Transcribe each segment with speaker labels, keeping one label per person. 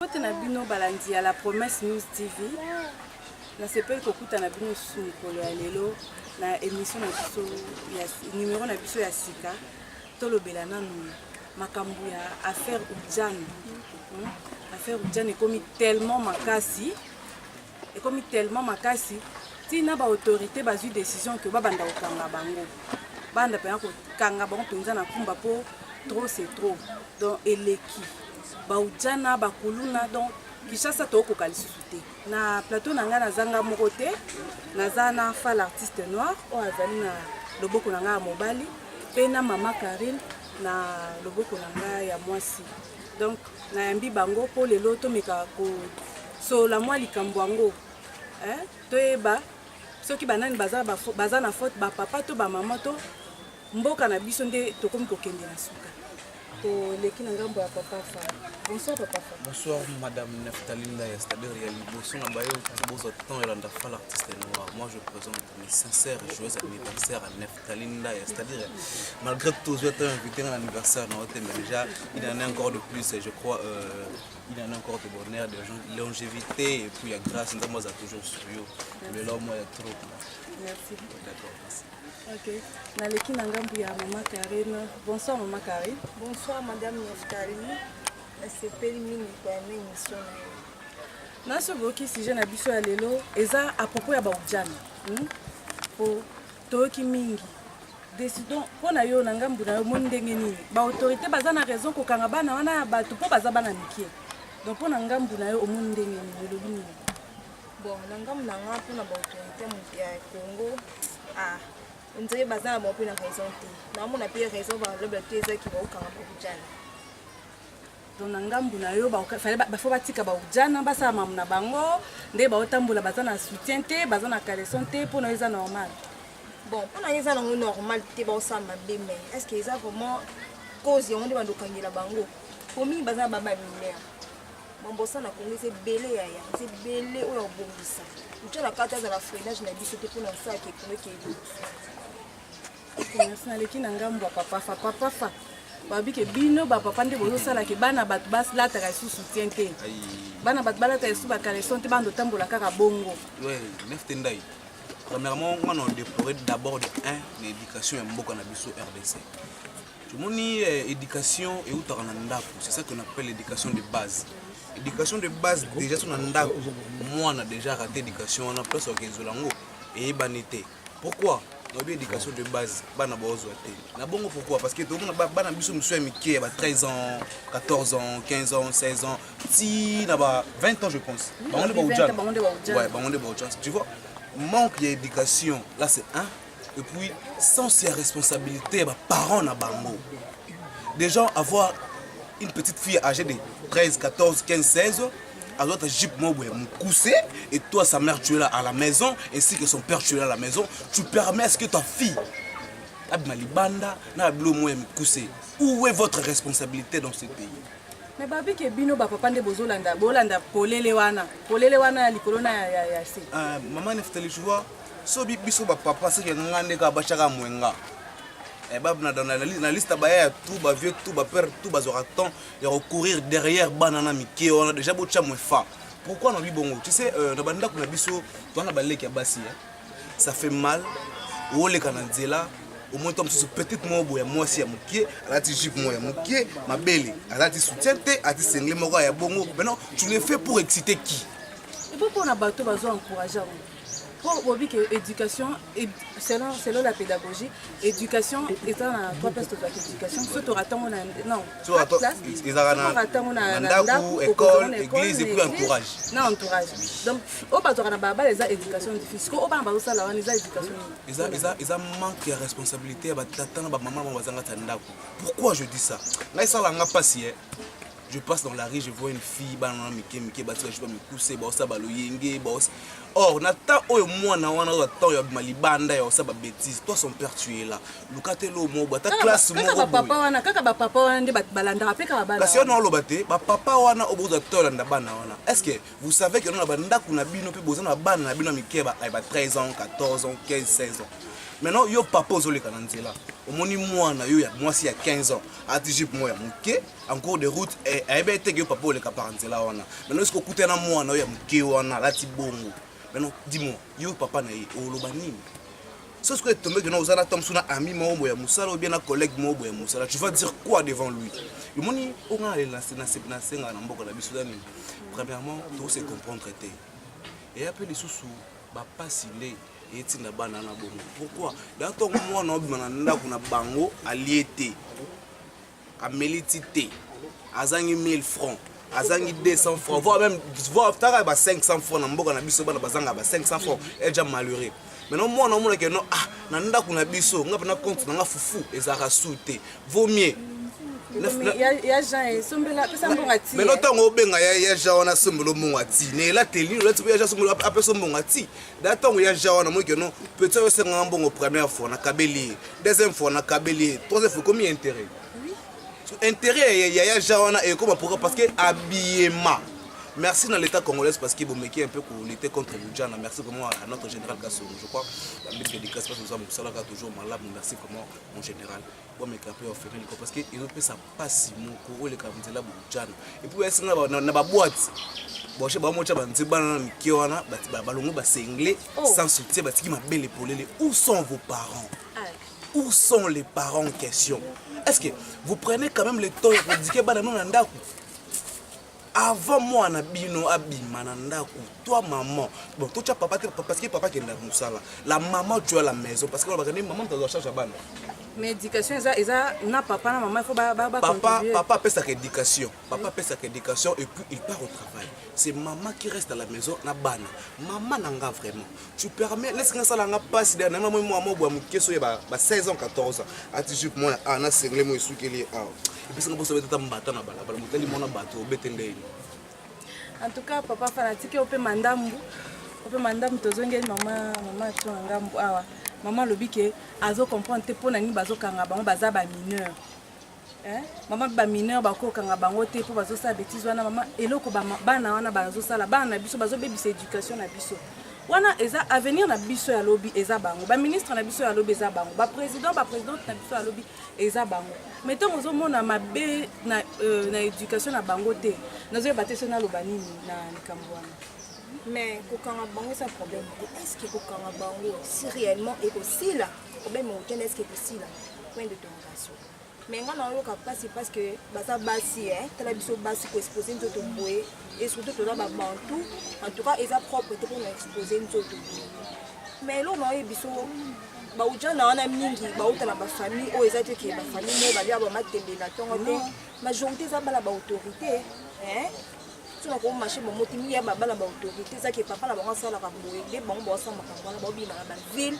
Speaker 1: Côté Nabino Balandi à la Promesse News TV, na sepel kokuta na bino sumikolo ya lelo na émission na biso ya numéro na biso ya sika tolobela nanu makambo ya affaire Oudjane. Affaire Oudjane ekomi tellement makasi tina ba autorité bazui décision que babanda okanga bango banda pe ko kanga bango penza na kumba po trop c'est trop donc eleki ba Oudjana ba kuluna donc Kishasa toko kalisuté na plateau nanga na zanga mokote na zana fa l'artiste noir o azali na loboko nanga mobali pe na mama Karine na loboko nanga ya mwasi donc na yambi bango po lelo to meka ko so la moi likambo yango toyeba soki banani baza na faute ba papa to ba mama to mboka na biso nde tokomi kokende na suka. Bonsoir papa.
Speaker 2: Bonsoir madame Neftalinda, c'est-à-dire il y a l'émotion là-bas temps et l'artiste noir. Moi je présente mes sincères et joyeux anniversaire à Neftalinda, c'est-à-dire malgré tout je suis invité à l'anniversaire mais déjà il en a encore de plus et je crois il en a encore de bonheur, de longévité et puis il y a grâce à moi ça toujours sur eux. Mais là moi il y a trop.
Speaker 1: Merci.
Speaker 2: D'accord, merci.
Speaker 1: Ok. Naleki nangambu ya mama Karine. Bonsoir mama Karine.
Speaker 3: Bonsoir madame Neftaline. C'est mingi kwa émission
Speaker 1: na so boki sujet na biso ya lelo eza à propos ya ba Oudjane. Po toki mingi. Décidons pona yo na ngambu na yo mondenge nini. Ba autorité baza na raison ko kanga bana wana ya bato po baza bana mikie. Donc pona ngambu na yo mondenge nini lobi nini.
Speaker 3: Bon, na ngambu na nga pona ba autorité mu ya Congo on dirait bazana bon pour une raison te na mona pire raison ba le blaté qui va au kanga ba Oudjane.
Speaker 1: Donc ngambu na yo ba faut batika ba Oudjana basa mamna bango nde ba otambola bazana soutien te bazana caleçon te pour nous ça normal.
Speaker 3: Bon, pour nous ça normal te ba osamba be mais est-ce que ça vraiment cause on de bandokangela bango pour mi bazana baba milère. Mon bossa na Congo c'est belé ya c'est belé o bongisa. Tu la carte de la freinage na biso te pour na ça qui est que
Speaker 1: merci naleki na ngambu papa fa babi ke bino ba papa nde bozo sala ke bana bat bas la ta su soutien te bana bat bala ta su ba caleçon te bando tambola kaka bongo.
Speaker 2: Ouais, Neftendai. Premièrement, on a déploré d'abord l'éducation et mboka na biso RDC. Tout le monde éducation et utaranda, c'est ça qu'on appelle l'éducation de base. Éducation de base déjà son anda moi on a déjà raté l'éducation on a place au Kezolango et banité. Pourquoi? L'éducation de base, bana bozo te. Na bongo pourquoi? Parce que tout le monde bana biso monsieur miké ba 13 ans, 14 ans, 15 ans, 16 ans, si na ba 20 ans je pense. Bango de Oudjane. Ouais, bango de Oudjane. Tu vois, manque d'éducation, là c'est un et puis sans ces responsabilités ba parents na bango. Des gens avoir une petite fille âgée de 13, 14, 15, 16 ans. Alors ta jeep mobile coussé et toi sa mère tu es là à la maison ainsi que son père tu es là à la maison, tu permets à ce que ta fille Abmalibanda na blo mo coussé. Où est votre responsabilité dans ce pays?
Speaker 1: Mais babi ke bino ba papa nde bozolanda bolanda polele wana likolo na ya se.
Speaker 2: Maman Neftali tu vois, so biso ba papa c'est que ngande ka bachaka mwenga. Et dans la liste tout ba vieux tout ba père tout ba zoraton et recourir derrière banana miki on a déjà beau chamou fa. Pourquoi on a dit bongo? Tu sais na banda kuna biso to na balé ki basi ça fait mal ou le kananzela au moins tom sur petite mobo ya mwasi ya mukie alati jip mo ya mukie mabele alati soutien te ati sengle moko ya bongo. Maintenant tu le fais pour exciter qui?
Speaker 1: Et pourquoi on a bateau bazo encourager pour que éducation selon la pédagogie éducation étant à trois places de l'éducation surtout attend on a non
Speaker 2: ils ont école église et puis entourage
Speaker 1: donc au bateau on a baba les éducation difficile au baba ça là on les éducation
Speaker 2: ils ont manque de responsabilité ba tata na ba maman bazanga tandako. Pourquoi je dis ça? Là ça langa passer. Je passe dans la rue, je vois une fille, banana mike bati je vais me pousser, ba ça balo yenge, ba. Or nata oyo mwana wana attend ya malibanda ya ça ba bêtise. Toi son père tu es là. Lukatelo mo ba ta classe mo.
Speaker 1: Kaka ba papa wana nde balanda apeka ba bana.
Speaker 2: Parce que on lobate, ba papa wana oboza tolanda bana wana. Est-ce que vous savez que on a banda kuna bino pe bozana bana na bino mike ba 13 ans, 14 ans, 15, 16 ans. maintenant yo papa ozoleka na nzela omoni mwana yo ya mwasi ya 15 ans atijip mo ya muke en cours de route ayebe te yo papa oleka par nzela wana maintenant est-ce que okutana mwana yo ya muke wana lati bongo maintenant dis-moi yo papa na ye oloba nini c'est ce que tombé que nous avons tom suna ami mo ya musala ou bien un collègue mo ya musala tu vas dire quoi devant lui le moni on a les na senga na mboka na biso dani premièrement tout se comprendre traiter et après les sous ba passer et tina bana na bongo pourquoi dans ton moi na bana ndako na bango aliété a melitité azangi 1000 francs azangi 200 francs voire même voir tara ba 500 francs na mboka na biso bana bazanga ba 500 francs et déjà malheureux maintenant moi na mona que non ah na ndako na biso ngapa na compte na fufu ezaka souté vaut mieux
Speaker 1: ya Jean sombela pesa mbonga ti
Speaker 2: mais notango obenga ya Jean wana sombelo mbonga ti ne la teli la tu ya Jean sombelo après sombonga ti da tango ya Jean wana mo que non peut-être c'est un bon première fois na kabeli deuxième fois na kabeli troisième fois combien intérêt intérêt ya Jean wana et comment pourquoi parce que habillement. Merci dans l'État congolais parce qu'il faut un peu pour lutter contre le Djana. Merci vraiment à notre général Kassou. Je crois que la dédicace parce que nous sommes toujours malades. Merci vraiment mon général. Bon, mais après on fait parce que ils ont fait ça pas si mon courroux les camarades là pour Djana. Et puis est-ce qu'on a na boîte. Bon, je sais pas moi tu vas dire banana mikiwana, balongo ba singlé sans soutien parce qu'il m'a belle épaulé. Où sont vos parents? Où sont les parents en question? Est-ce que vous prenez quand même le temps de dire que banana ndako? Avant moi na bino abima na ndako toi maman bon toi tu as papa parce que papa qui est dans musala la maman tu as la maison parce que on va gagner maman tu dois chercher bana
Speaker 1: mais éducation ça na papa na maman il faut
Speaker 2: papa paie sa éducation papa paie sa éducation et puis il part au travail c'est maman qui reste à la maison na bana maman nanga vraiment tu permets laisse ça la nga passe dernièrement moi bois mukeso ya ba 16 ans 14 ans ati moi na sengle moi sukeli ah et puis ça nga bosa beta mbata na bala bala muteli mona bato betendeli.
Speaker 1: En tout cas, papa fanatique au mandambu tozongeli mama tu ngambu awa maman lobi ke azo comprendre te pona ni bazo kanga bango baza ba mineur maman ba mineur bako kanga bango te po bazo sa bêtise wana maman eloko bana wana bazo sala bana biso bazo bebisa éducation na biso wana eza avenir na biso ya lobi eza bango ba ministre na biso ya lobi eza bango ba présidente na biso ya lobi eza bango mais tant ozo mona mabe na éducation na bango te nazo batté so na lobani na likambo wana
Speaker 3: mais kokanga bango c'est un problème est-ce que kokanga bango si réellement est possible problème au est-ce que possible point de interrogation mais nga na yoka c'est parce que baza basi tala biso basi ko exposer nzoto boye et surtout to ba bantu en tout cas eza propre te pour exposer nzoto mais lo na biso ba ujana wana mingi ba utana ba famille o eza te ke ba famille mo ba ya ba matembela tongo te majorité za bala ba autorité tu na ko marché mo motimi ya ba bala ba autorité za ke papa na ba sala ka boye de bango ba sa makambo na ba bima na ba ville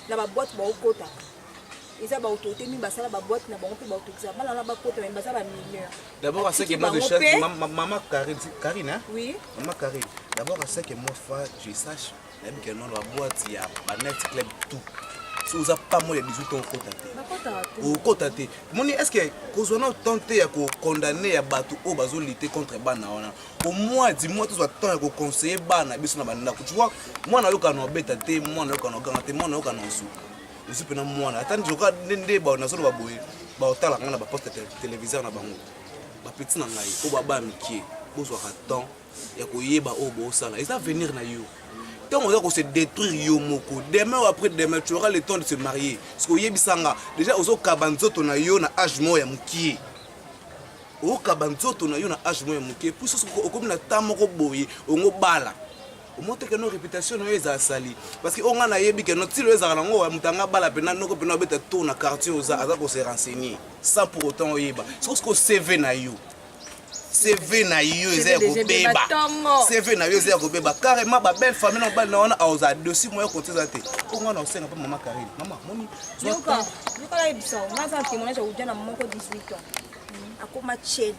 Speaker 3: na ba boîte ba okota ils ont autorité mi basala ba boîte na bango pe ba autorité bala na ba kota mais basala mineur
Speaker 2: d'abord à ce que moi je cherche maman Karine hein
Speaker 3: oui
Speaker 2: maman Karine d'abord à ce que moi je sache même que non la boîte il y a ba net club tout si vous a pas moi les 18 ans au kotate moni est-ce que kozona tenter ya ko condamner ya bato o bazo lutter contre bana wana au moins dis-moi tout ça temps ya ko conseiller bana biso na bana tu vois moi na yoka no beta te moi na yoka no ganga te moi na yoka no su je suis pena mwana atandi joka ndende ba na solo ba boye ba otala ngana ba poste téléviseur na bango ba petit na ngai o baba mikie bozwa ka temps ya ko yeba o bo sala et ça venir na yo tant on va se détruire yo moko demain ou après demain tu auras le temps de se marier parce que yebisanga déjà ozo kabanzoto na yo na âge mo ya mukie o kabanzoto na yo na âge mo ya mukie pour ce ko comme na tamoko boye ongo bala au moins que nos réputations nous les a sali parce que on a yebi que notre style les a rango mutanga bala pena noko pena beta tour na quartier oza aza ko se renseigner sans pour autant yeba c'est ce que CV na yo CV na yo eza ko beba CV na yo eza ko beba carrément ba belle famille na bal na wana oza dossier moyo côté za te on a osenga pa maman Karine maman moni
Speaker 3: yoka la ebisa on a un témoignage au jana moko 18 ans akoma chel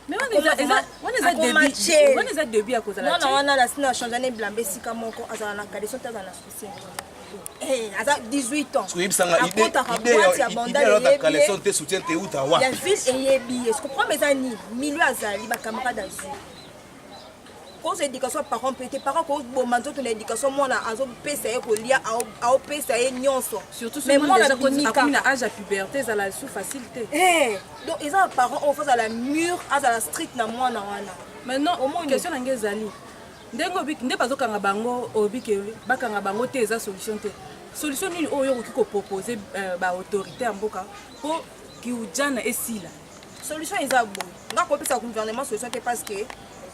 Speaker 1: mais on est début à cause de la
Speaker 3: non on a la sina changer blambé sika moko azala na kadison ta na souci aza 18 ans
Speaker 2: so yebisanga idée la collection te soutien te uta wa
Speaker 3: ya ville et yebi est-ce que comprend mes amis milieu azali ba camarade azali cause éducation parent peut-être parent ko bomba nzoto na éducation mwana azopesa ye kolia aopesa ye nyonso
Speaker 1: surtout ce monde déjà komi na âge à puberté ezala sous facilité
Speaker 3: donc ils ont parents en face à la mur à la strict na mwana wana
Speaker 1: maintenant question na ngezali ndenge obiki nde bazokanga bango obiki bakanga bango te eza solution te solution nini oyo okoki kopropose baautorité ya mboka mpo kiujana esila
Speaker 3: solution eza boye nga kopesa gouvernement solution te parce que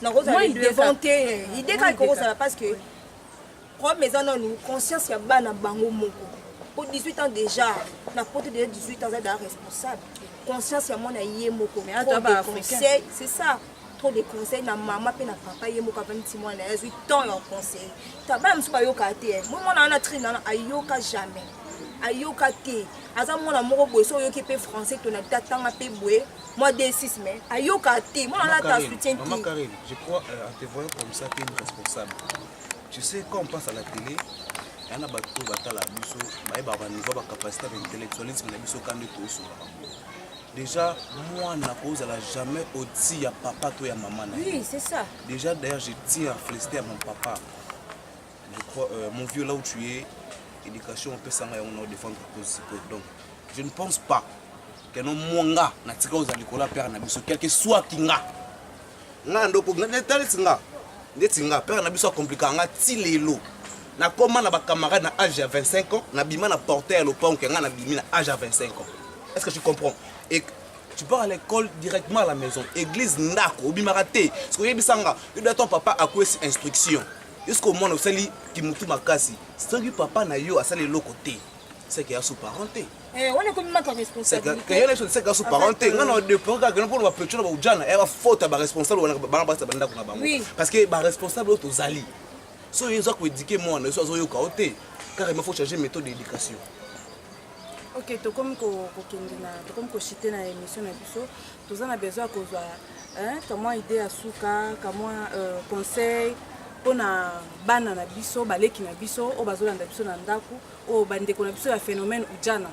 Speaker 3: nakozala devant te idée kaka ekozala parce que problème eza nanu conscience ya bana bango moko po 18 ans déjà na pote déjà 18 ans aza responsable conscience ya mwana ye moko conseil c'est ça trop de conseils na mama pe na papa ye moko avandi ti mwana azwi temps ya conseil ta bana mosusu bayoka te moi mwana wana trina ayoka jamais ayoka te aza mwana moko boye so oyoki mpe français tona tatanga mpe boye moi D6 mais ayoka te mwana na ta soutien
Speaker 2: Maman Karine, je crois en te voyant comme ça tu es une responsable. Tu sais quand on passe à la télé il y en a bato batala biso ba niveau ba capacité intellectualisme na biso quand to so. Déjà moi na cause à la jamais au-dessus ya papa toi ya maman.
Speaker 3: Oui, c'est ça.
Speaker 2: Déjà d'ailleurs je tiens à féliciter à mon papa. Je crois mon vieux là où tu es éducation on peut s'en on défendre cause donc je ne pense pas que non mwanga na tika aux alikola père na biso quel que soit kinga nga ndoko na tali tinga ndetinga père na biso compliqué nga ti lelo na comment na ba camarade na âge à 25 ans na bima na porter le pont que nga na bimi na âge à 25 ans est-ce que tu comprends et tu pars à l'école directement à la maison église ndako obima raté parce que yebisanga il doit ton papa a quoi instruction jusqu'au moment où sali qui mutu makasi c'est que papa na yo asali le côté c'est qu'il y a sous parenté
Speaker 3: on est comme ma responsabilité
Speaker 2: c'est que les c'est que sous parenté on a de pour que pour va petit ba ujana e va faute ba responsable ba ba banda kuna bango parce que ba responsable auto zali so ils ont ko éduquer moi na so yo ka oté car il faut changer méthode d'éducation.
Speaker 1: OK to comme ko kendina to comme ko citer na émission na biso to za na besoin ko za comment idée à suka comment conseil pona bana na biso baleki na biso o bazolanda biso na ndako o bandeko na biso ya phénomène ujana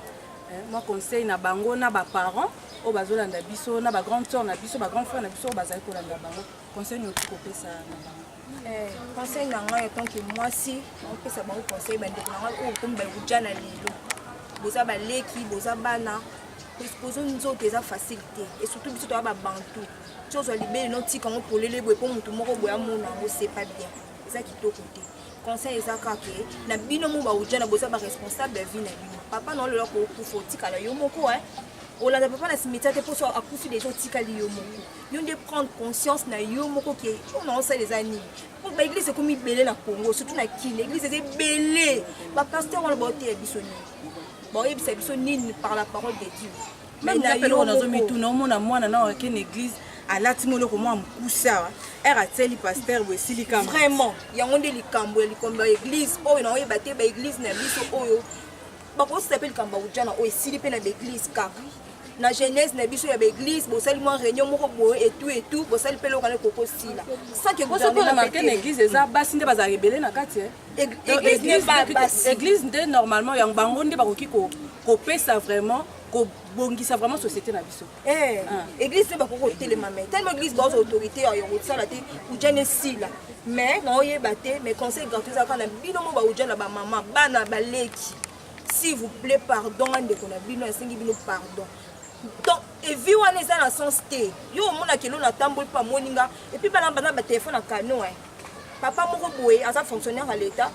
Speaker 1: moi conseil na bango na ba parents o bazolanda biso na ba grande sœur na biso ba grand frère na biso o bazali kolanda bango conseil ni okopesa na bango
Speaker 3: conseil na ngai tant que moi si on peut ça bango conseil bandeko na ngai o comme ba ujana lelo boza baleki boza bana exposer nzoto eza facilité et surtout biso to ba bantu chose libéré non tika on polele boye po mutu moko boya mona ngo c'est pas bien ça qui to côté conseil eza kake na bino mo ba ujana boza ba responsable de vie na bino papa non le ko faut tika la yo moko olanda papa na cimetière te po so akufi des gens tika li yo moko yo de prendre conscience na yo moko ke on a ça les années pour ba église c'est comme belé na Congo surtout na Kine l'église c'est belé ba pasteur on ba te bisoni bon et c'est bisoni par la parole de Dieu
Speaker 1: même na pelo on a zomi tout non mona mwana na wa ken église alati moloko mwa mkusa era teli pasteur we silika
Speaker 3: vraiment yango nde likambo likomba église oyo na oyeba te ba église na biso oyo bako s'appelle kamba ujana oyo sili pe na église kaka na jeunesse na biso ya ba église bo sali mwa réunion moko boye et tout bo sali pe lo kana koko sila sans que
Speaker 1: boso ko na marqué na église eza basi nde baza rebelle na kati église nde normalement yang bango nde bakoki ko pesa vraiment ko bongisa vraiment société na biso
Speaker 3: église te bakoko telema mais tellement église ba autorité ya yosala te ujana sila mais na oyeba te mais conseil gratuit za kana bino mo ba ujana ba mama bana baleki s'il vous plaît pardon ndeko na bino asengi bino pardon donc et vie wana eza na sens te yo omona kelo na tamboli pa moninga et puis bana ba téléphone na canon papa moko boye aza fonctionnaire à l'état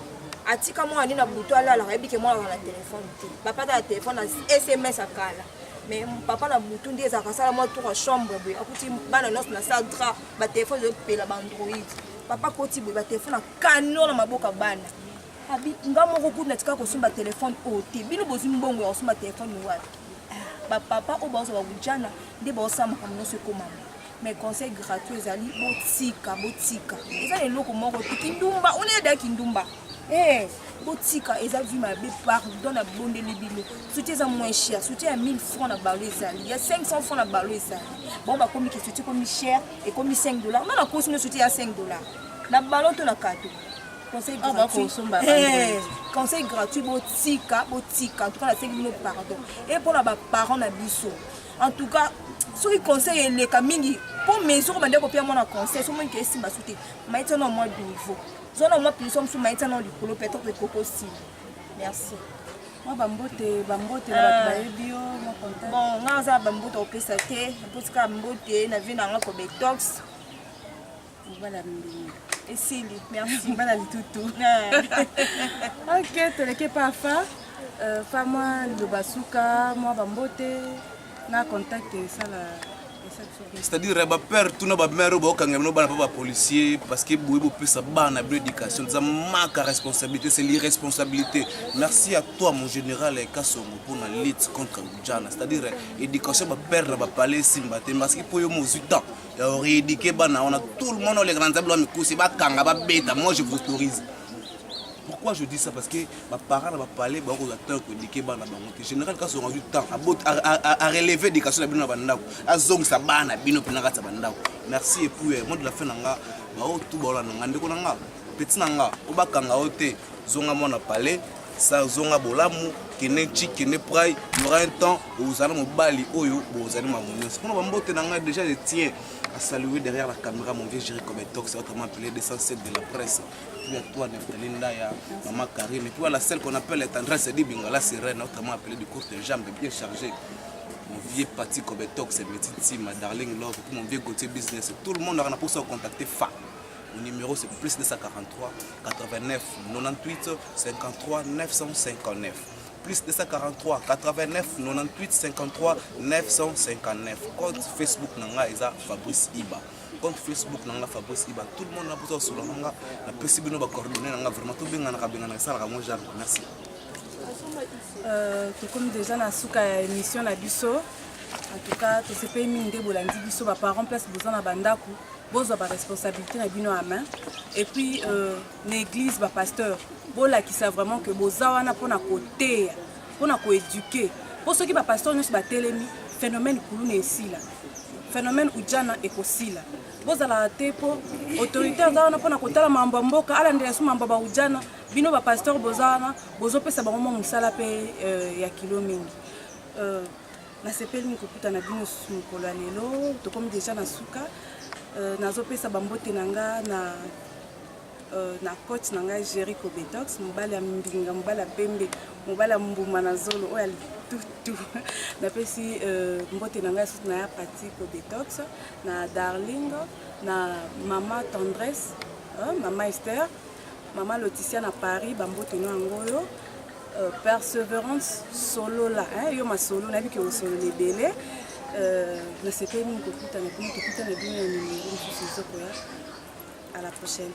Speaker 3: atika mwa ani na buto ala la yebi ke mwa na téléphone te papa da téléphone na SMS akala mais papa na buto ndi eza kasala mwa tour chambre boye akuti bana nos na sa dra ba téléphone de pela ba Android papa koti boye ba téléphone na canon na maboka bana abi ngamo ko kuna tika ko sumba téléphone ote bino bozi mbongo ya sumba téléphone wapi ba papa o bazo ba ujana ndi ba osama kamno se komama mais conseil gratuit ezali botika eza eloko moko kindumba on est da kindumba botika eza vie mabe pardon na bondeli bino soutien eza moins cher soutien à 1000 francs na balo ezali il y a 500 francs na balo ezali bon ba komi ki soutien comme cher et comme $5 non na kosi no soutien à $5 na balo to na kato conseil gratuit conseil gratuit botika en tout cas la 5 000 pardon et pour la parents na biso en tout cas soki conseil eleka mingi po non mais soko bande ko pia mona conseil so mon ke simba souté maïta non moi du niveau zona moi plus somme sou maïta non likolo peut-être koko si merci
Speaker 1: moi bambote na bato bayebi yo mo contact
Speaker 3: bon nga za bambote opesa te posika bambote na vie na nga ko detox
Speaker 1: voilà mbingi
Speaker 3: esili merci
Speaker 1: bana litutu ok toleke pa fa moi le basuka moi bambote na contact sala.
Speaker 2: C'est-à-dire père tout na ba mère ba okanga no bana pa policier parce que boyebo pesa bana ba éducation ça manque responsabilité c'est l'irresponsabilité. Merci à toi mon général Kasongo pour la lutte contre Ujana, c'est-à-dire éducation ba père na ba palais simba te parce que pour yo mo 8 ans ya rééduquer bana on a tout le monde les grands tableaux mais c'est ba kanga ba beta moi je vous autorise. Pourquoi je dis ça? Parce que mes parents n'ont pas parlé, ils ont éduqué les enfants. En général, quand ils ont eu le temps à relever l'éducation de l'enfant, ils ont eu le temps. Merci. Et puis, moi, de la fin, je suis tout le monde. Petit nanga, obakanga ote, zonga mona parler, ça zonga bolamu, kene chi, kene prai, il y aura un temps où vous allez me bali, oyo, vous allez m'amener. C'est pour nous mbote nanga déjà je tiens à saluer derrière la caméra mon vieux Jéricho Betox, c'est autrement appelé 207 de la presse. Puis à toi Neftaline Daya, maman Karine, et puis à la celle qu'on appelle la tendresse dit Bingala Sirène, autrement appelé de courte jambe bien chargé. Mon vieux Pati Kobetox, c'est petit ma darling love, mon vieux Gauthier business, tout le monde a pour ça contacter Fa. Mon numéro c'est plus 243 89 98 53 959. Plus 243 89 98 53 959. Compte Facebook nanga eza Fabrice Iba. Compte Facebook nanga Fabrice Iba. Tout le monde a besoin sur nanga na possible no ba coordonner nanga vraiment tout bien na sala mo genre. Merci.
Speaker 1: Comme déjà na suka émission na biso. En tout cas, to se paye minde bolandi biso ba parents place besoin na bandaku. Bozo ba responsabilité na bino à main. Et puis l'église ba pasteur bola qui sait vraiment que boza wana pona côté pona ko éduquer. Pour ceux qui ba pasteur nyos ba telemi phénomène kuluna esila. Phénomène ujana ekosila. Boza la tepo autorité za wana pona kotala mambo mboka ala ndela su mambo ba ujana bino ba pasteur bozana bozo pesa ba mo musala pe ya kilo mingi. Na sepeli nkokuta na bino mukolo lelo to comme déjà na suka nazopesa bambote nanga na coach nanga Jéricho Betox mobala mbinga mobala pembe mobala mbuma na zolo oya tutu na pesi mbote nanga na ya Pati Betox na darling na mama tendresse mama Esther mama Laetitia na Paris bambote no ngoyo persévérance solo là yo ma solo na biki o solo lebele na sepeli nkokuta na bino numéro à la prochaine.